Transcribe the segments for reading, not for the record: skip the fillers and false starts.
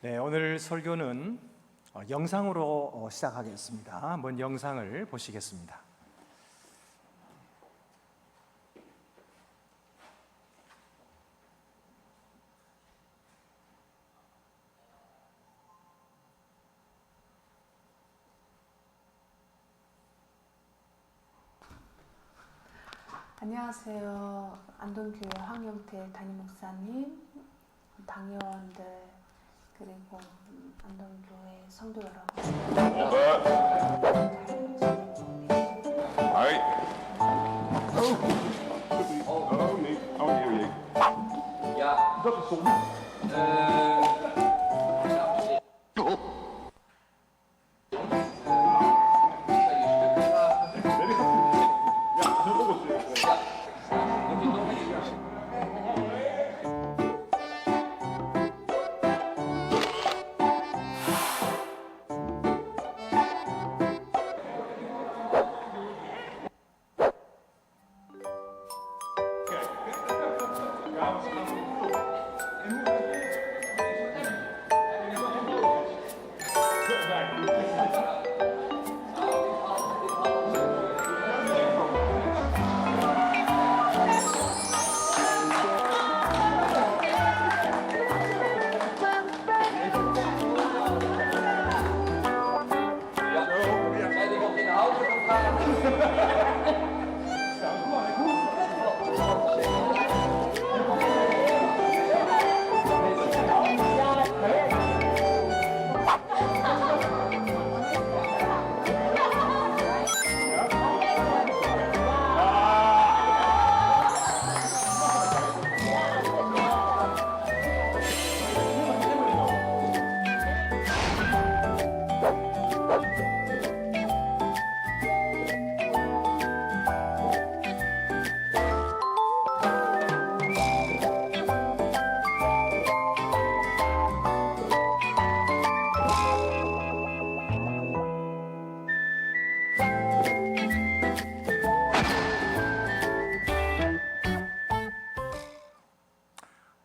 네, 오늘 설교는 영상으로 시작하겠습니다. 한번 영상을 보시겠습니다. 안녕하세요. 안동교회 황영태 담임 목사님, 당회원들, 그리고 안동교회 성도 여러분.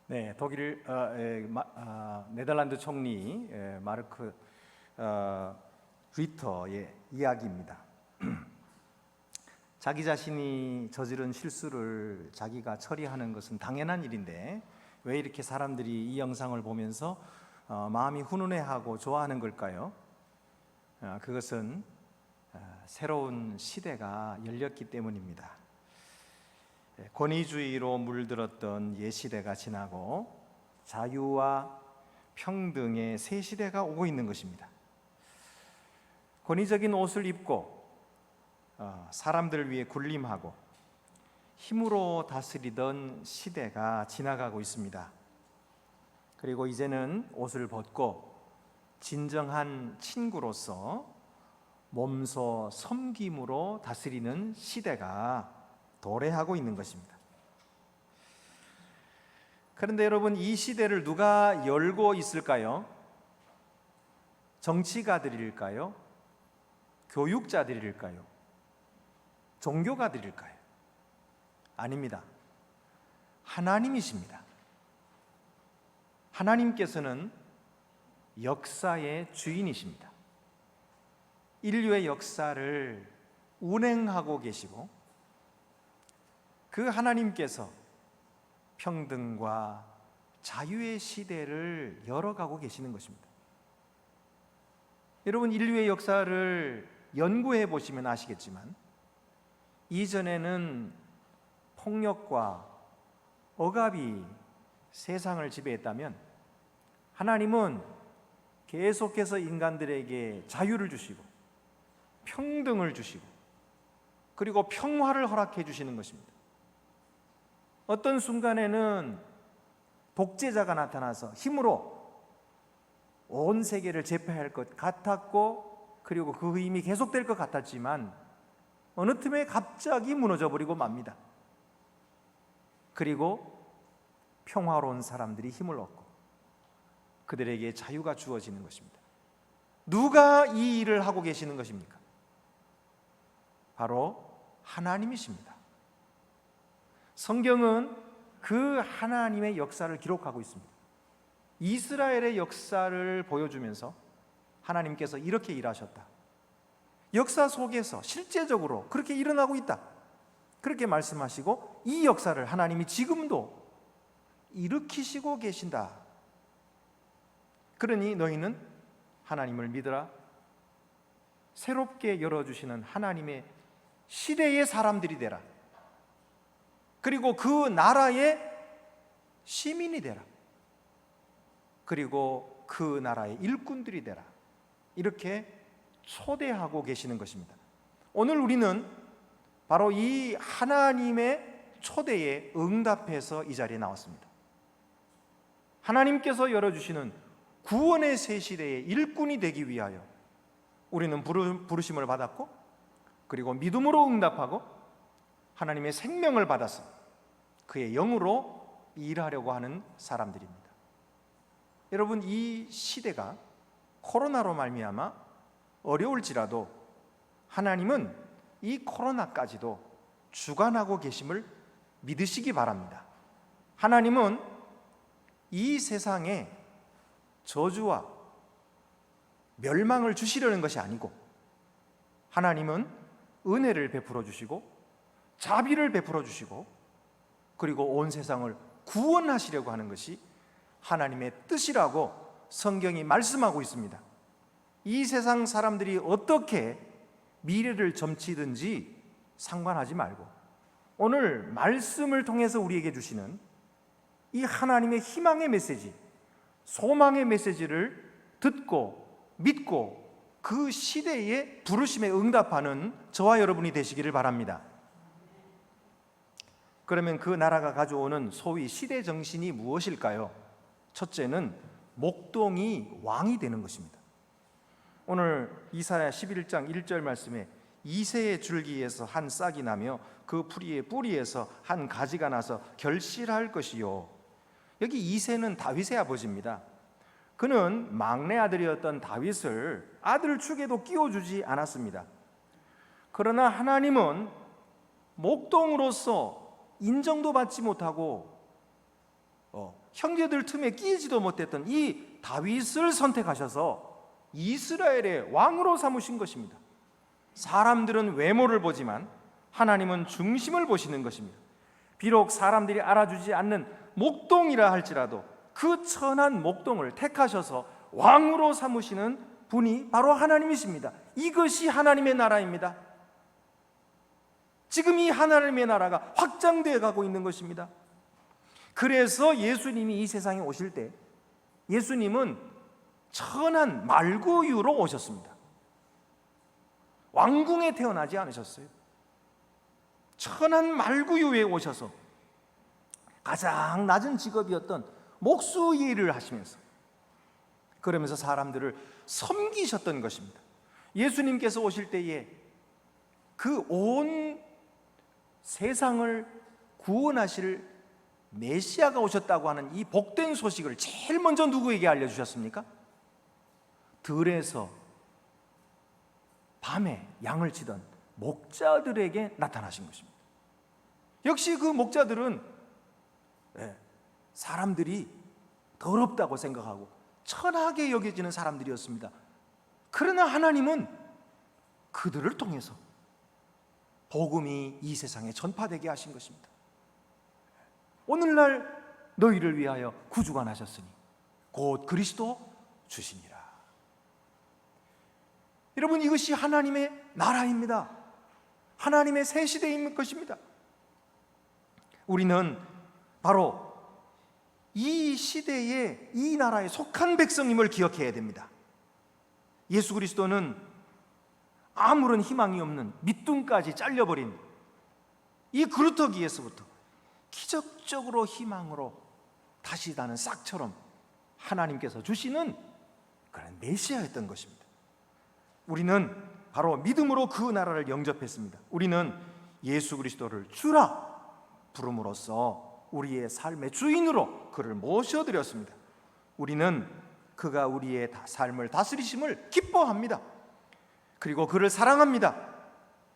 네, 독일 네덜란드 총리 마르크 리터의 이야기입니다. 자기 자신이 저지른 실수를 자기가 처리하는 것은 당연한 일인데 왜 이렇게 사람들이 이 영상을 보면서 마음이 훈훈해하고 좋아하는 걸까요? 그것은 새로운 시대가 열렸기 때문입니다. 권위주의로 물들었던 옛시대가 지나고 자유와 평등의 새 시대가 오고 있는 것입니다. 권위적인 옷을 입고 사람들을 위해 군림하고 힘으로 다스리던 시대가 지나가고 있습니다. 그리고 이제는 옷을 벗고 진정한 친구로서 몸소 섬김으로 다스리는 시대가 도래하고 있는 것입니다. 그런데 여러분, 이 시대를 누가 열고 있을까요? 정치가들일까요? 교육자들일까요? 종교가들일까요? 아닙니다. 하나님이십니다. 하나님께서는 역사의 주인이십니다. 인류의 역사를 운행하고 계시고 그 하나님께서 평등과 자유의 시대를 열어가고 계시는 것입니다. 여러분, 인류의 역사를 연구해 보시면 아시겠지만 이전에는 폭력과 억압이 세상을 지배했다면 하나님은 계속해서 인간들에게 자유를 주시고 평등을 주시고 그리고 평화를 허락해 주시는 것입니다. 어떤 순간에는 독재자가 나타나서 힘으로 온 세계를 제패할 것 같았고 그리고 그 힘이 계속될 것 같았지만 어느 틈에 갑자기 무너져 버리고 맙니다. 그리고 평화로운 사람들이 힘을 얻고 그들에게 자유가 주어지는 것입니다. 누가 이 일을 하고 계시는 것입니까? 바로 하나님이십니다. 성경은 그 하나님의 역사를 기록하고 있습니다. 이스라엘의 역사를 보여주면서 하나님께서 이렇게 일하셨다, 역사 속에서 실제적으로 그렇게 일어나고 있다, 그렇게 말씀하시고 이 역사를 하나님이 지금도 일으키시고 계신다. 그러니 너희는 하나님을 믿으라. 새롭게 열어주시는 하나님의 시대의 사람들이 되라. 그리고 그 나라의 시민이 되라. 그리고 그 나라의 일꾼들이 되라. 이렇게 초대하고 계시는 것입니다. 오늘 우리는 바로 이 하나님의 초대에 응답해서 이 자리에 나왔습니다. 하나님께서 열어주시는 구원의 새 시대의 일꾼이 되기 위하여 우리는 부르심을 받았고, 그리고 믿음으로 응답하고 하나님의 생명을 받아서 그의 영으로 일하려고 하는 사람들입니다. 여러분, 이 시대가 코로나로 말미암아 어려울지라도 하나님은 이 코로나까지도 주관하고 계심을 믿으시기 바랍니다. 하나님은 이 세상에 저주와 멸망을 주시려는 것이 아니고, 하나님은 은혜를 베풀어 주시고 자비를 베풀어 주시고, 그리고 온 세상을 구원하시려고 하는 것이 하나님의 뜻이라고 성경이 말씀하고 있습니다. 이 세상 사람들이 어떻게 미래를 점치든지 상관하지 말고, 오늘 말씀을 통해서 우리에게 주시는 이 하나님의 희망의 메시지, 소망의 메시지를 듣고 믿고 그 시대의 부르심에 응답하는 저와 여러분이 되시기를 바랍니다. 그러면 그 나라가 가져오는 소위 시대 정신이 무엇일까요? 첫째는 목동이 왕이 되는 것입니다. 오늘 이사야 11장 1절 말씀에 이새의 줄기에서 한 싹이 나며 그 뿌리에서 한 가지가 나서 결실할 것이요. 여기 이새는 다윗의 아버지입니다. 그는 막내 아들이었던 다윗을 아들 축에도 끼워주지 않았습니다. 그러나 하나님은 목동으로서 인정도 받지 못하고 형제들 틈에 끼지도 못했던 이 다윗을 선택하셔서 이스라엘의 왕으로 삼으신 것입니다. 사람들은 외모를 보지만 하나님은 중심을 보시는 것입니다. 비록 사람들이 알아주지 않는 목동이라 할지라도 그 천한 목동을 택하셔서 왕으로 삼으시는 분이 바로 하나님이십니다. 이것이 하나님의 나라입니다. 지금 이 하나님의 나라가 확장되어 가고 있는 것입니다. 그래서 예수님이 이 세상에 오실 때 예수님은 천한 말구유로 오셨습니다. 왕궁에 태어나지 않으셨어요. 천한 말구유에 오셔서 가장 낮은 직업이었던 목수 일을 하시면서, 그러면서 사람들을 섬기셨던 것입니다. 예수님께서 오실 때에 그 온 세상을 구원하실 메시아가 오셨다고 하는 이 복된 소식을 제일 먼저 누구에게 알려주셨습니까? 들에서 밤에 양을 치던 목자들에게 나타나신 것입니다. 역시 그 목자들은 사람들이 더럽다고 생각하고 천하게 여겨지는 사람들이었습니다. 그러나 하나님은 그들을 통해서 복음이 이 세상에 전파되게 하신 것입니다. 오늘날 너희를 위하여 구주가 나셨으니 곧 그리스도 주시니라. 여러분, 이것이 하나님의 나라입니다. 하나님의 새 시대인 것입니다. 우리는 바로 이 시대에 이 나라에 속한 백성임을 기억해야 됩니다. 예수 그리스도는 아무런 희망이 없는 밑둥까지 잘려버린 이 그루터기에서부터 기적적으로 희망으로 다시 나는 싹처럼 하나님께서 주시는 그런 메시아였던 것입니다. 우리는 바로 믿음으로 그 나라를 영접했습니다. 우리는 예수 그리스도를 주라 부름으로써 우리의 삶의 주인으로 그를 모셔드렸습니다. 우리는 그가 우리의 삶을 다스리심을 기뻐합니다. 그리고 그를 사랑합니다.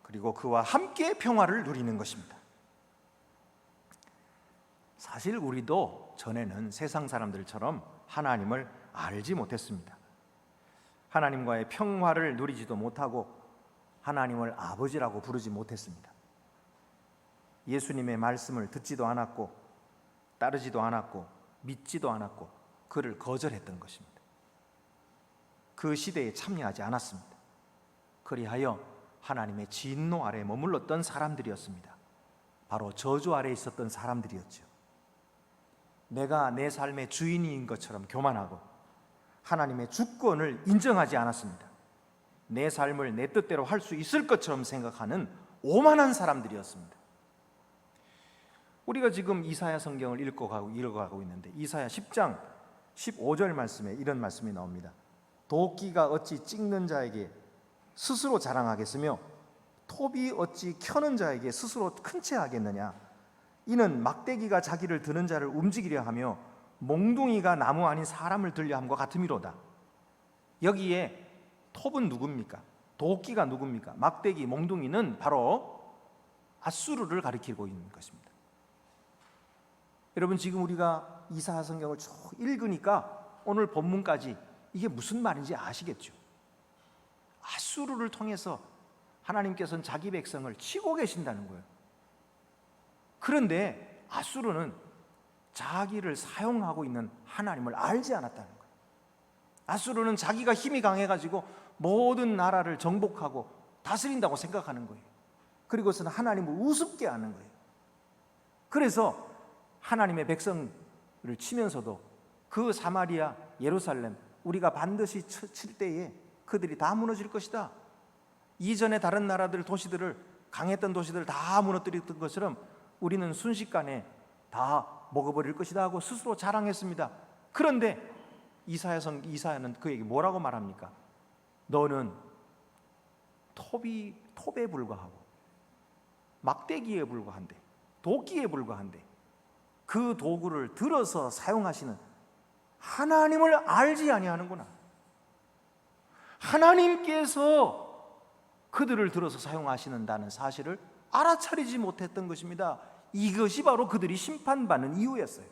그리고 그와 함께 평화를 누리는 것입니다. 사실 우리도 전에는 세상 사람들처럼 하나님을 알지 못했습니다. 하나님과의 평화를 누리지도 못하고 하나님을 아버지라고 부르지 못했습니다. 예수님의 말씀을 듣지도 않았고 따르지도 않았고 믿지도 않았고 그를 거절했던 것입니다. 그 시대에 참여하지 않았습니다. 그리하여 하나님의 진노 아래 머물렀던 사람들이었습니다. 바로 저주 아래 있었던 사람들이었죠. 내가 내 삶의 주인인 것처럼 교만하고 하나님의 주권을 인정하지 않았습니다. 내 삶을 내 뜻대로 할 수 있을 것처럼 생각하는 오만한 사람들이었습니다. 우리가 지금 이사야 성경을 읽어가고 있는데 이사야 10장 15절 말씀에 이런 말씀이 나옵니다. 도끼가 어찌 찍는 자에게 스스로 자랑하겠으며 톱이 어찌 켜는 자에게 스스로 큰 채 하겠느냐. 이는 막대기가 자기를 드는 자를 움직이려 하며 몽둥이가 나무 아닌 사람을 들려 함과 같음이로다. 여기에 톱은 누굽니까? 도끼가 누굽니까? 막대기, 몽둥이는 바로 아수르를 가리키고 있는 것입니다. 여러분, 지금 우리가 이사야 성경을 쭉 읽으니까 오늘 본문까지 이게 무슨 말인지 아시겠죠? 아수르를 통해서 하나님께서는 자기 백성을 치고 계신다는 거예요. 그런데 아수르는 자기를 사용하고 있는 하나님을 알지 않았다는 거예요. 아수르는 자기가 힘이 강해가지고 모든 나라를 정복하고 다스린다고 생각하는 거예요. 그리고서는 하나님을 우습게 하는 거예요. 그래서 하나님의 백성을 치면서도 그 사마리아, 예루살렘 우리가 반드시 칠 때에 그들이 다 무너질 것이다. 이전에 다른 나라들 도시들을 강했던 도시들을 다 무너뜨렸던 것처럼 우리는 순식간에 다 먹어버릴 것이다 하고 스스로 자랑했습니다. 그런데 이사야는 그에게 뭐라고 말합니까? 너는 톱에 불과하고 막대기에 불과한데 도끼에 불과한데 그 도구를 들어서 사용하시는 하나님을 알지 아니하는구나. 하나님께서 그들을 들어서 사용하시는다는 사실을 알아차리지 못했던 것입니다. 이것이 바로 그들이 심판받는 이유였어요.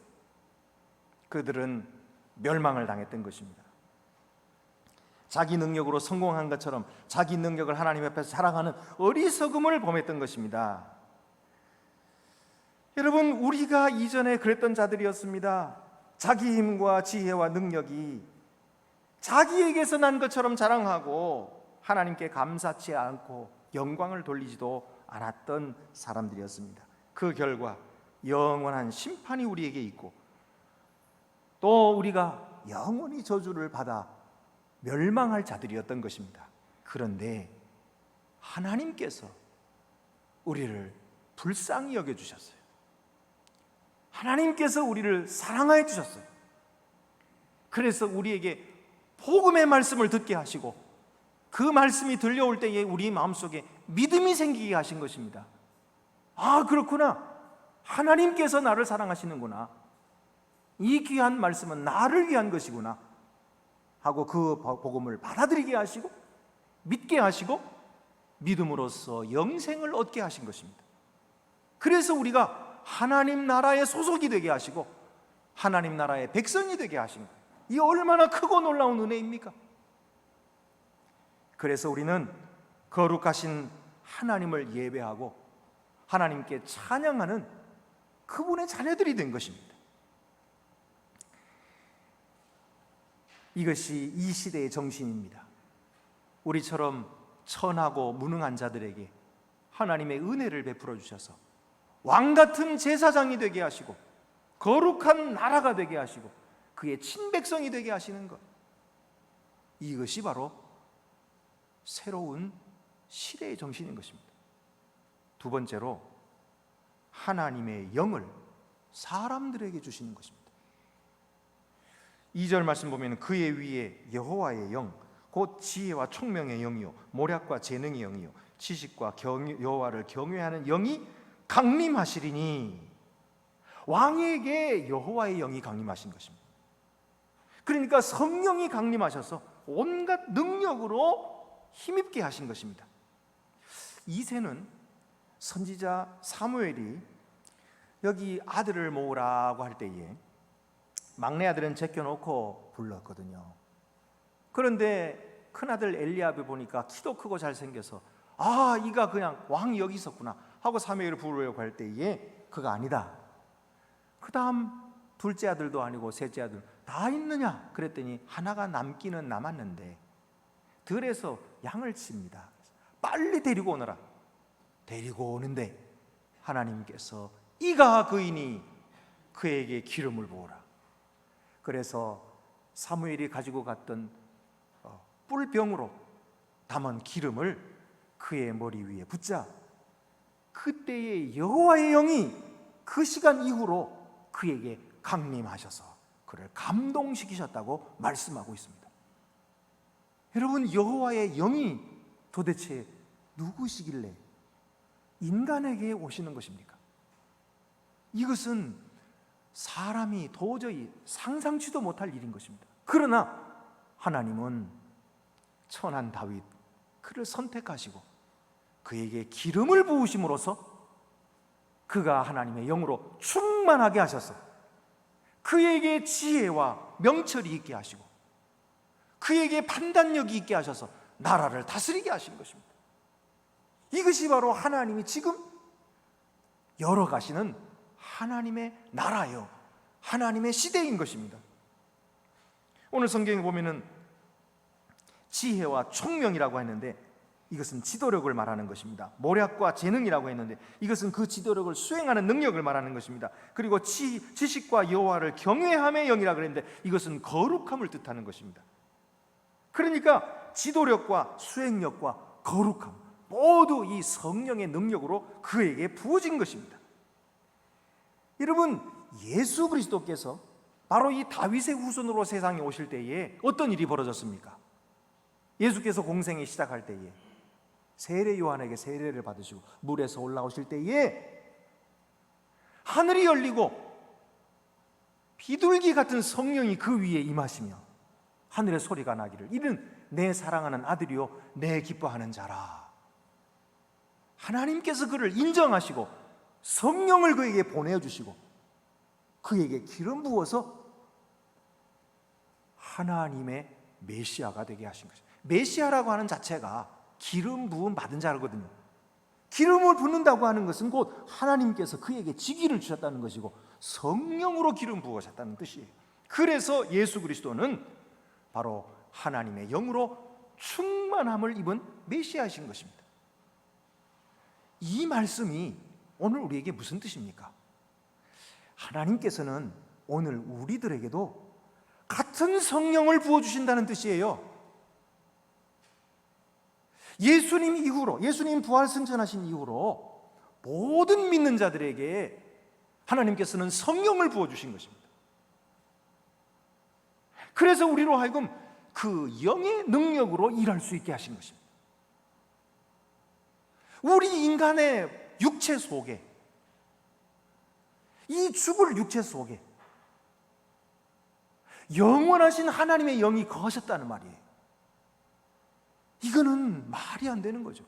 그들은 멸망을 당했던 것입니다. 자기 능력으로 성공한 것처럼 자기 능력을 하나님 앞에서 자랑하는 어리석음을 범했던 것입니다. 여러분, 우리가 이전에 그랬던 자들이었습니다. 자기 힘과 지혜와 능력이 자기에게서 난 것처럼 자랑하고 하나님께 감사치 않고 영광을 돌리지도 않았던 사람들이었습니다. 그 결과 영원한 심판이 우리에게 있고 또 우리가 영원히 저주를 받아 멸망할 자들이었던 것입니다. 그런데 하나님께서 우리를 불쌍히 여겨주셨어요. 하나님께서 우리를 사랑하여 주셨어요. 그래서 우리에게 복음의 말씀을 듣게 하시고 그 말씀이 들려올 때에 우리 마음속에 믿음이 생기게 하신 것입니다. 아, 그렇구나. 하나님께서 나를 사랑하시는구나. 이 귀한 말씀은 나를 위한 것이구나 하고 그 복음을 받아들이게 하시고 믿게 하시고 믿음으로써 영생을 얻게 하신 것입니다. 그래서 우리가 하나님 나라의 소속이 되게 하시고 하나님 나라의 백성이 되게 하신 거예요. 이 얼마나 크고 놀라운 은혜입니까? 그래서 우리는 거룩하신 하나님을 예배하고 하나님께 찬양하는 그분의 자녀들이 된 것입니다. 이것이 이 시대의 정신입니다. 우리처럼 천하고 무능한 자들에게 하나님의 은혜를 베풀어 주셔서 왕같은 제사장이 되게 하시고 거룩한 나라가 되게 하시고 그의 친백성이 되게 하시는 것, 이것이 바로 새로운 시대의 정신인 것입니다. 두 번째로 하나님의 영을 사람들에게 주시는 것입니다. 2절 말씀 보면 그의 위에 여호와의 영 곧 지혜와 총명의 영이요 모략과 재능의 영이요 지식과 여호와를 경외하는 영이 강림하시리니, 왕에게 여호와의 영이 강림하신 것입니다. 그러니까 성령이 강림하셔서 온갖 능력으로 힘입게 하신 것입니다. 이새는 선지자 사무엘이 여기 아들을 모으라고 할 때에 막내 아들은 제껴놓고 불렀거든요. 그런데 큰아들 엘리압을 보니까 키도 크고 잘생겨서 이가 그냥 왕이 여기 있었구나 하고 사무엘을 부르려고 할 때에 그가 아니다. 그 다음 둘째 아들도 아니고 셋째 아들 다 있느냐 그랬더니 하나가 남기는 남았는데 들에서 양을 칩니다. 빨리 데리고 오너라. 데리고 오는데 하나님께서 이가 그이니 그에게 기름을 부으라. 그래서 사무엘이 가지고 갔던 뿔병으로 담은 기름을 그의 머리 위에 붓자 그때의 여호와의 영이 그 시간 이후로 그에게 강림하셔서 그를 감동시키셨다고 말씀하고 있습니다. 여러분, 여호와의 영이 도대체 누구시길래 인간에게 오시는 것입니까? 이것은 사람이 도저히 상상치도 못할 일인 것입니다. 그러나 하나님은 천한 다윗 그를 선택하시고 그에게 기름을 부으심으로써 그가 하나님의 영으로 충만하게 하셔서 그에게 지혜와 명철이 있게 하시고 그에게 판단력이 있게 하셔서 나라를 다스리게 하신 것입니다. 이것이 바로 하나님이 지금 열어가시는 하나님의 나라요, 하나님의 시대인 것입니다. 오늘 성경에 보면은 지혜와 총명이라고 했는데 이것은 지도력을 말하는 것입니다. 모략과 재능이라고 했는데 이것은 그 지도력을 수행하는 능력을 말하는 것입니다. 그리고 지식과 여호와를 경외함의 영이라고 했는데 이것은 거룩함을 뜻하는 것입니다. 그러니까 지도력과 수행력과 거룩함 모두 이 성령의 능력으로 그에게 부어진 것입니다. 여러분, 예수 그리스도께서 바로 이 다윗의 후손으로 세상에 오실 때에 어떤 일이 벌어졌습니까? 예수께서 공생에 시작할 때에 세례 요한에게 세례를 받으시고 물에서 올라오실 때에 하늘이 열리고 비둘기 같은 성령이 그 위에 임하시며 하늘의 소리가 나기를 이는 내 사랑하는 아들이요 내 기뻐하는 자라. 하나님께서 그를 인정하시고 성령을 그에게 보내주시고 그에게 기름 부어서 하나님의 메시아가 되게 하신 것입니다. 메시아라고 하는 자체가 기름 부음 받은 자거든요. 기름을 붓는다고 하는 것은 곧 하나님께서 그에게 직위를 주셨다는 것이고 성령으로 기름 부으셨다는 뜻이에요. 그래서 예수 그리스도는 바로 하나님의 영으로 충만함을 입은 메시아이신 것입니다. 이 말씀이 오늘 우리에게 무슨 뜻입니까? 하나님께서는 오늘 우리들에게도 같은 성령을 부어주신다는 뜻이에요. 예수님 이후로, 예수님 부활 승천하신 이후로 모든 믿는 자들에게 하나님께서는 성령을 부어주신 것입니다. 그래서 우리로 하여금 그 영의 능력으로 일할 수 있게 하신 것입니다. 우리 인간의 육체 속에, 이 죽을 육체 속에 영원하신 하나님의 영이 거하셨다는 말이에요. 이거는 말이 안 되는 거죠.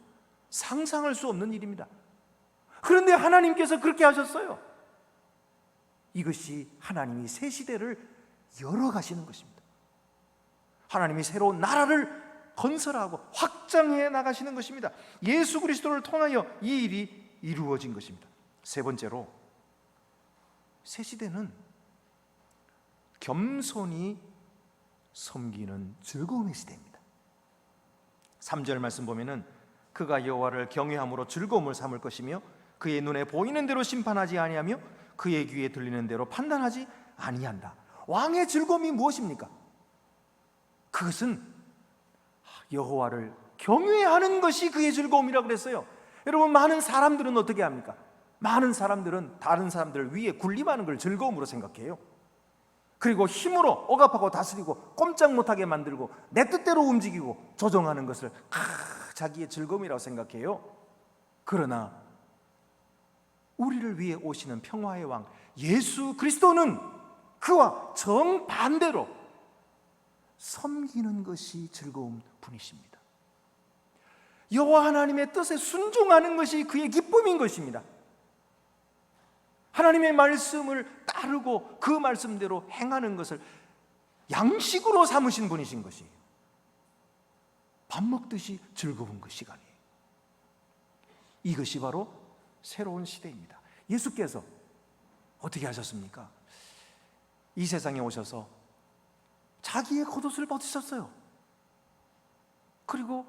상상할 수 없는 일입니다. 그런데 하나님께서 그렇게 하셨어요. 이것이 하나님이 새 시대를 열어가시는 것입니다. 하나님이 새로운 나라를 건설하고 확장해 나가시는 것입니다. 예수 그리스도를 통하여 이 일이 이루어진 것입니다. 세 번째로, 새 시대는 겸손히 섬기는 즐거움의 시대입니다. 3절 말씀 보면은 그가 여호와를 경외함으로 즐거움을 삼을 것이며 그의 눈에 보이는 대로 심판하지 아니하며 그의 귀에 들리는 대로 판단하지 아니한다. 왕의 즐거움이 무엇입니까? 그것은 여호와를 경외하는 것이 그의 즐거움이라고 그랬어요. 여러분, 많은 사람들은 어떻게 합니까? 많은 사람들은 다른 사람들 위에 군림하는 걸 즐거움으로 생각해요. 그리고 힘으로 억압하고 다스리고 꼼짝 못하게 만들고 내 뜻대로 움직이고 조정하는 것을 자기의 즐거움이라고 생각해요. 그러나 우리를 위해 오시는 평화의 왕 예수 그리스도는 그와 정반대로 섬기는 것이 즐거운 분이십니다. 여호와 하나님의 뜻에 순종하는 것이 그의 기쁨인 것입니다. 하나님의 말씀을 따르고 그 말씀대로 행하는 것을 양식으로 삼으신 분이신 것이에요. 밥 먹듯이 즐거운 그 시간이에요. 이것이 바로 새로운 시대입니다. 예수께서 어떻게 하셨습니까? 이 세상에 오셔서 자기의 겉옷을 벗으셨어요. 그리고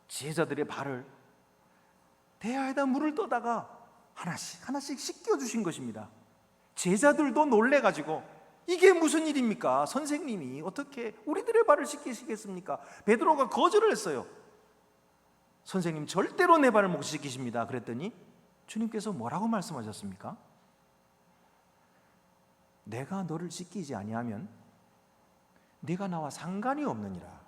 제자들의 발을 대야에다 물을 떠다가 하나씩 씻겨주신 것입니다. 제자들도 놀래가지고 이게 무슨 일입니까? 선생님이 어떻게 우리들의 발을 씻기시겠습니까? 베드로가 거절을 했어요. 선생님, 절대로 내 발을 못 씻기십니다. 그랬더니 주님께서 뭐라고 말씀하셨습니까? 내가 너를 씻기지 아니하면 네가 나와 상관이 없느니라.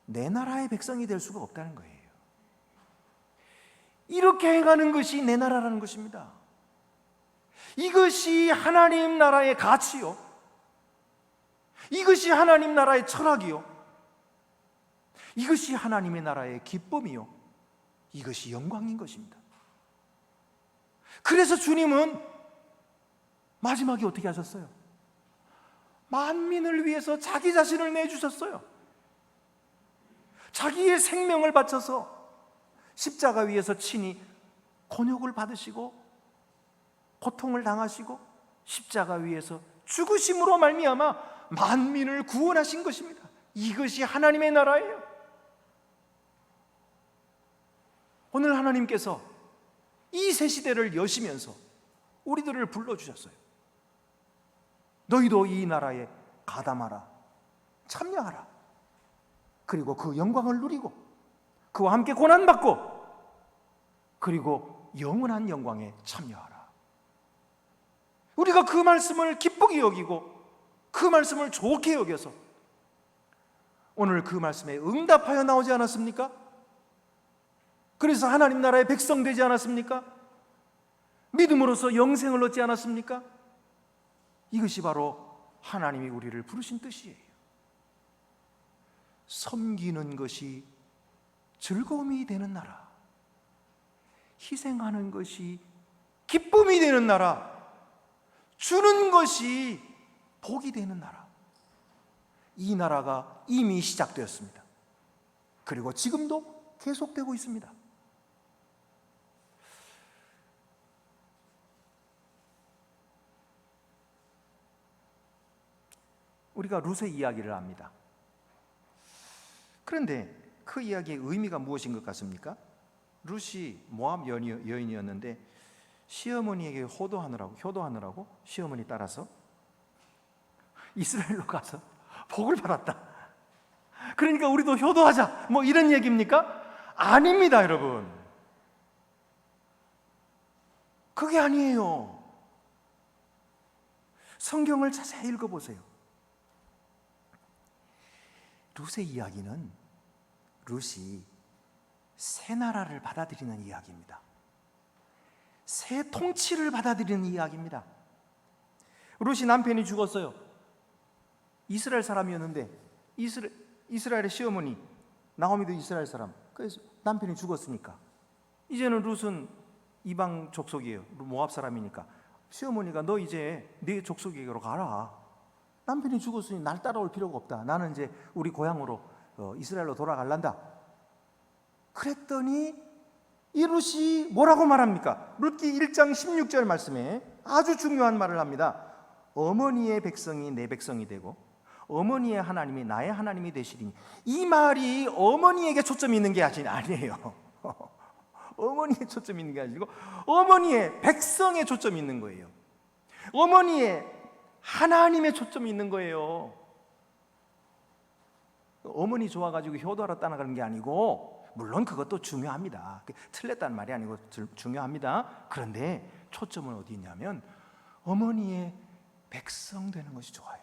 내 나라의 백성이 될 수가 없다는 거예요. 이렇게 행하는 것이 내 나라라는 것입니다. 이것이 하나님 나라의 가치요, 이것이 하나님 나라의 철학이요, 이것이 하나님의 나라의 기쁨이요, 이것이 영광인 것입니다. 그래서 주님은 마지막에 어떻게 하셨어요? 만민을 위해서 자기 자신을 내주셨어요. 자기의 생명을 바쳐서 십자가 위에서 친히 곤욕을 받으시고 고통을 당하시고 십자가 위에서 죽으심으로 말미암아 만민을 구원하신 것입니다. 이것이 하나님의 나라예요. 오늘 하나님께서 이 새 시대를 여시면서 우리들을 불러주셨어요. 너희도 이 나라에 가담하라, 참여하라. 그리고 그 영광을 누리고 그와 함께 고난받고 그리고 영원한 영광에 참여하라. 우리가 그 말씀을 기쁘게 여기고 그 말씀을 좋게 여겨서 오늘 그 말씀에 응답하여 나오지 않았습니까? 그래서 하나님 나라의 백성 되지 않았습니까? 믿음으로써 영생을 얻지 않았습니까? 이것이 바로 하나님이 우리를 부르신 뜻이에요. 섬기는 것이 즐거움이 되는 나라, 희생하는 것이 기쁨이 되는 나라, 주는 것이 복이 되는 나라. 이 나라가 이미 시작되었습니다. 그리고 지금도 계속되고 있습니다. 우리가 룻의 이야기를 압니다. 그런데 그 이야기의 의미가 무엇인 것 같습니까? 룻이 모압 여인이었는데 시어머니에게 효도하느라고 시어머니 따라서 이스라엘로 가서 복을 받았다. 그러니까 우리도 효도하자, 뭐 이런 얘기입니까? 아닙니다, 여러분. 그게 아니에요. 성경을 자세히 읽어보세요. 룻의 이야기는 룻이 새 나라를 받아들이는 이야기입니다. 새 통치를 받아들이는 이야기입니다. 룻이 남편이 죽었어요. 이스라엘 사람이었는데 이스라엘의 시어머니 나오미도 이스라엘 사람. 그래서 남편이 죽었으니까 이제는 룻은 이방 족속이에요. 모압 사람이니까 시어머니가 너 이제 네 족속에게로 가라. 남편이 죽었으니 날 따라올 필요가 없다. 나는 이제 우리 고향으로 이스라엘로 돌아갈란다. 그랬더니 이 룻이 뭐라고 말합니까? 룻기 1장 16절 말씀에 아주 중요한 말을 합니다. 어머니의 백성이 내 백성이 되고 어머니의 하나님이 나의 하나님이 되시리니. 이 말이 어머니에게 초점이 있는 게 아니에요. 어머니에 초점이 있는 게 아니고 어머니의 백성에 초점이 있는 거예요. 어머니의 하나님의 초점이 있는 거예요. 어머니 좋아가지고 효도하러 따라가는 게 아니고, 물론 그것도 중요합니다. 틀렸다는 말이 아니고 중요합니다. 그런데 초점은 어디 있냐면 어머니의 백성 되는 것이 좋아요.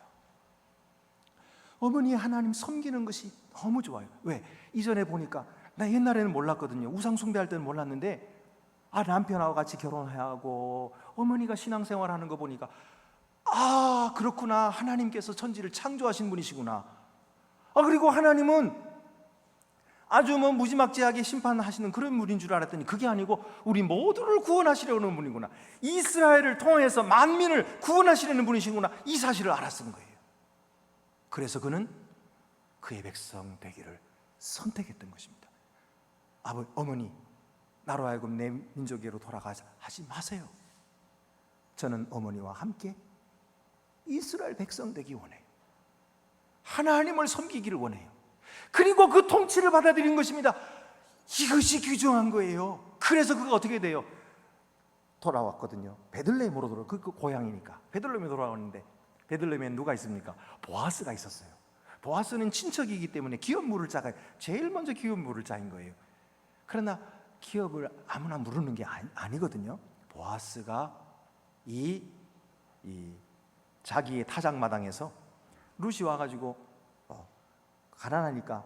어머니의 하나님 섬기는 것이 너무 좋아요. 왜? 이전에 보니까 나 옛날에는 몰랐거든요. 우상 숭배할 때는 몰랐는데 남편하고 같이 결혼하고 어머니가 신앙생활하는 거 보니까 그렇구나. 하나님께서 천지를 창조하신 분이시구나. 그리고 하나님은 아주 무지막지하게 심판하시는 그런 분인 줄 알았더니 그게 아니고 우리 모두를 구원하시려는 분이구나, 이스라엘을 통해서 만민을 구원하시려는 분이시구나, 이 사실을 알았던 거예요. 그래서 그는 그의 백성 되기를 선택했던 것입니다. 어머니, 나로 하여금 내 민족에로 돌아가자 하지 마세요. 저는 어머니와 함께 이스라엘 백성 되기 원해요. 하나님을 섬기기를 원해요. 그리고 그 통치를 받아들인 것입니다. 이것이 귀중한 거예요. 그래서 그가 어떻게 돼요? 돌아왔거든요. 베들레헴으로 돌아와. 그 고향이니까 베들레헴에 돌아왔는데, 베들레헴에 누가 있습니까? 보아스가 있었어요. 보아스는 친척이기 때문에 기업 물을 자가 제일 먼저 기업 물을 자인 거예요. 그러나 기업을 아무나 물르는 게 아니거든요. 보아스가 이 자기의 타작마당에서 룻이 와가지고 가난하니까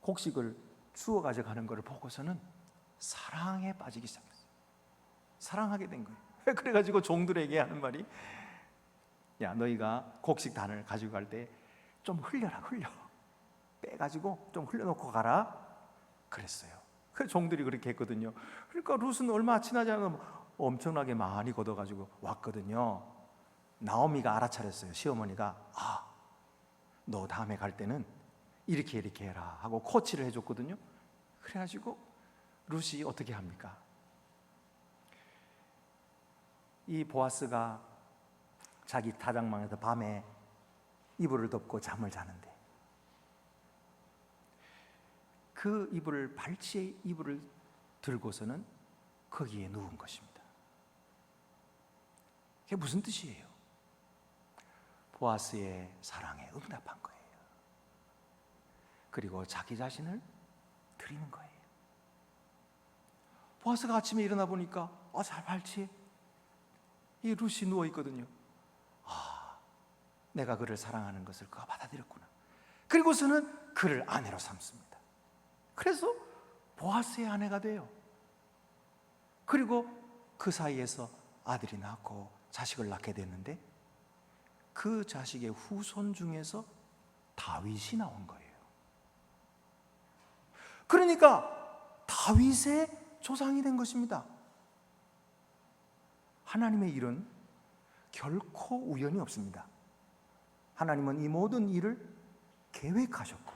곡식을 주워 가져가는 것을 보고서는 사랑에 빠지기 시작했어요. 사랑하게 된 거예요. 그래가지고 종들에게 하는 말이, 야, 너희가 곡식 단을 가지고 갈 때 좀 흘려 빼가지고 좀 흘려놓고 가라 그랬어요. 그 종들이 그렇게 했거든요. 그러니까 룻은 얼마 지나지 않으면 엄청나게 많이 걷어가지고 왔거든요. 나오미가 알아차렸어요. 시어머니가, 너 다음에 갈 때는 이렇게 해라 하고 코치를 해줬거든요. 그래가지고 룻이 어떻게 합니까? 이 보아스가 자기 타작망에서 밤에 이불을 덮고 잠을 자는데, 그 이불을, 발치의 이불을 들고서는 거기에 누운 것입니다. 그게 무슨 뜻이에요? 보아스의 사랑에 응답한 거예요. 그리고 자기 자신을 드리는 거예요. 보아스가 아침에 일어나 보니까 잘 발치에 이 룻이 누워 있거든요. 내가 그를 사랑하는 것을 그가 받아들였구나. 그리고서는 그를 아내로 삼습니다. 그래서 보아스의 아내가 돼요. 그리고 그 사이에서 아들이 낳고 자식을 낳게 됐는데, 그 자식의 후손 중에서 다윗이 나온 거예요. 그러니까 다윗의 조상이 된 것입니다. 하나님의 일은 결코 우연이 없습니다. 하나님은 이 모든 일을 계획하셨고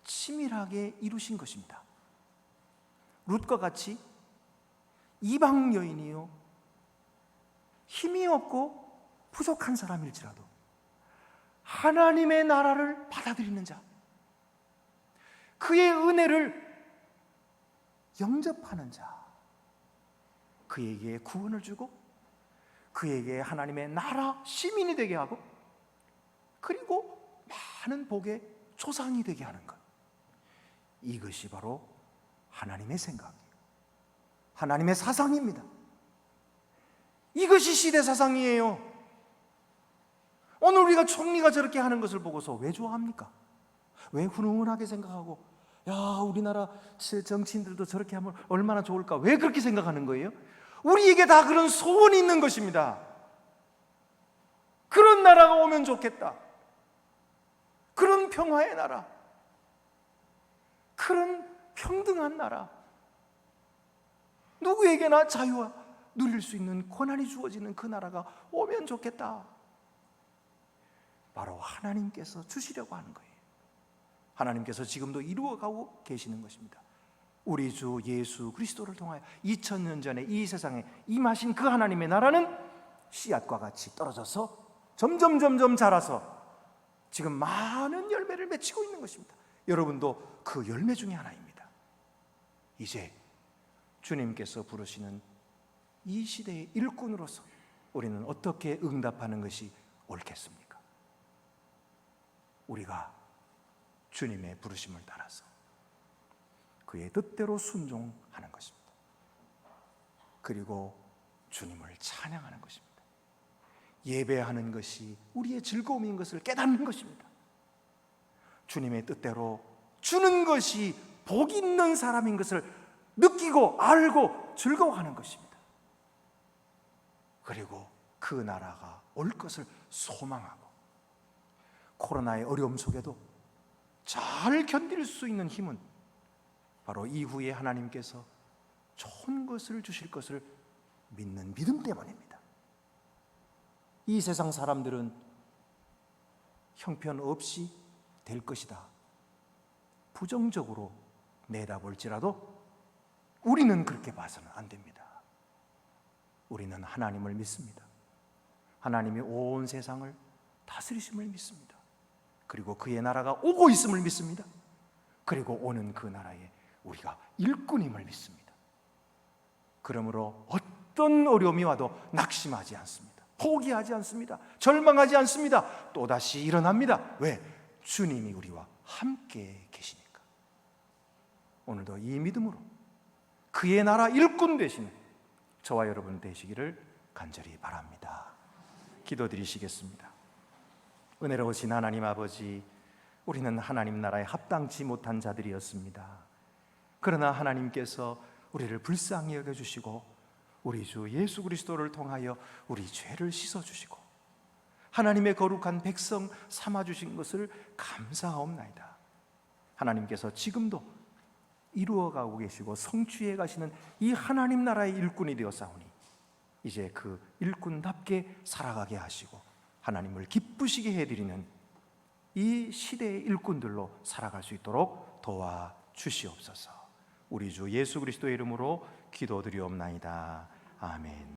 치밀하게 이루신 것입니다. 룻과 같이 이방 여인이요, 힘이 없고 부족한 사람일지라도 하나님의 나라를 받아들이는 자, 그의 은혜를 영접하는 자, 그에게 구원을 주고 그에게 하나님의 나라 시민이 되게 하고, 그리고 많은 복의 조상이 되게 하는 것, 이것이 바로 하나님의 생각이에요. 하나님의 사상입니다. 이것이 시대 사상이에요. 오늘 우리가 총리가 저렇게 하는 것을 보고서 왜 좋아합니까? 왜 훈훈하게 생각하고, 야, 우리나라 정치인들도 저렇게 하면 얼마나 좋을까? 왜 그렇게 생각하는 거예요? 우리에게 다 그런 소원이 있는 것입니다. 그런 나라가 오면 좋겠다. 그런 평화의 나라, 그런 평등한 나라, 누구에게나 자유와 누릴 수 있는 권한이 주어지는 그 나라가 오면 좋겠다. 바로 하나님께서 주시려고 하는 거예요. 하나님께서 지금도 이루어가고 계시는 것입니다. 우리 주 예수 그리스도를 통하여 2000년 전에 이 세상에 임하신 그 하나님의 나라는 씨앗과 같이 떨어져서 점점 자라서 지금 많은 열매를 맺히고 있는 것입니다. 여러분도 그 열매 중에 하나입니다. 이제 주님께서 부르시는 이 시대의 일꾼으로서 우리는 어떻게 응답하는 것이 옳겠습니까? 우리가 주님의 부르심을 따라서 그의 뜻대로 순종하는 것입니다. 그리고 주님을 찬양하는 것입니다. 예배하는 것이 우리의 즐거움인 것을 깨닫는 것입니다. 주님의 뜻대로 주는 것이 복 있는 사람인 것을 느끼고 알고 즐거워하는 것입니다. 그리고 그 나라가 올 것을 소망하고, 코로나의 어려움 속에도 잘 견딜 수 있는 힘은 바로 이후에 하나님께서 좋은 것을 주실 것을 믿는 믿음 때문입니다. 이 세상 사람들은 형편없이 될 것이다 부정적으로 내다볼지라도 우리는 그렇게 봐서는 안 됩니다. 우리는 하나님을 믿습니다. 하나님이 온 세상을 다스리심을 믿습니다. 그리고 그의 나라가 오고 있음을 믿습니다. 그리고 오는 그 나라에 우리가 일꾼임을 믿습니다. 그러므로 어떤 어려움이 와도 낙심하지 않습니다. 포기하지 않습니다. 절망하지 않습니다. 또다시 일어납니다. 왜? 주님이 우리와 함께 계시니까. 오늘도 이 믿음으로 그의 나라 일꾼 되시는 저와 여러분 되시기를 간절히 바랍니다. 기도드리시겠습니다. 은혜로우신 하나님 아버지, 우리는 하나님 나라에 합당치 못한 자들이었습니다. 그러나 하나님께서 우리를 불쌍히 여겨주시고 우리 주 예수 그리스도를 통하여 우리 죄를 씻어주시고 하나님의 거룩한 백성 삼아주신 것을 감사하옵나이다. 하나님께서 지금도 이루어가고 계시고 성취해 가시는 이 하나님 나라의 일꾼이 되었사오니 이제 그 일꾼답게 살아가게 하시고 하나님을 기쁘시게 해드리는 이 시대의 일꾼들로 살아갈 수 있도록 도와주시옵소서. 우리 주 예수 그리스도의 이름으로 기도드리옵나이다. 아멘.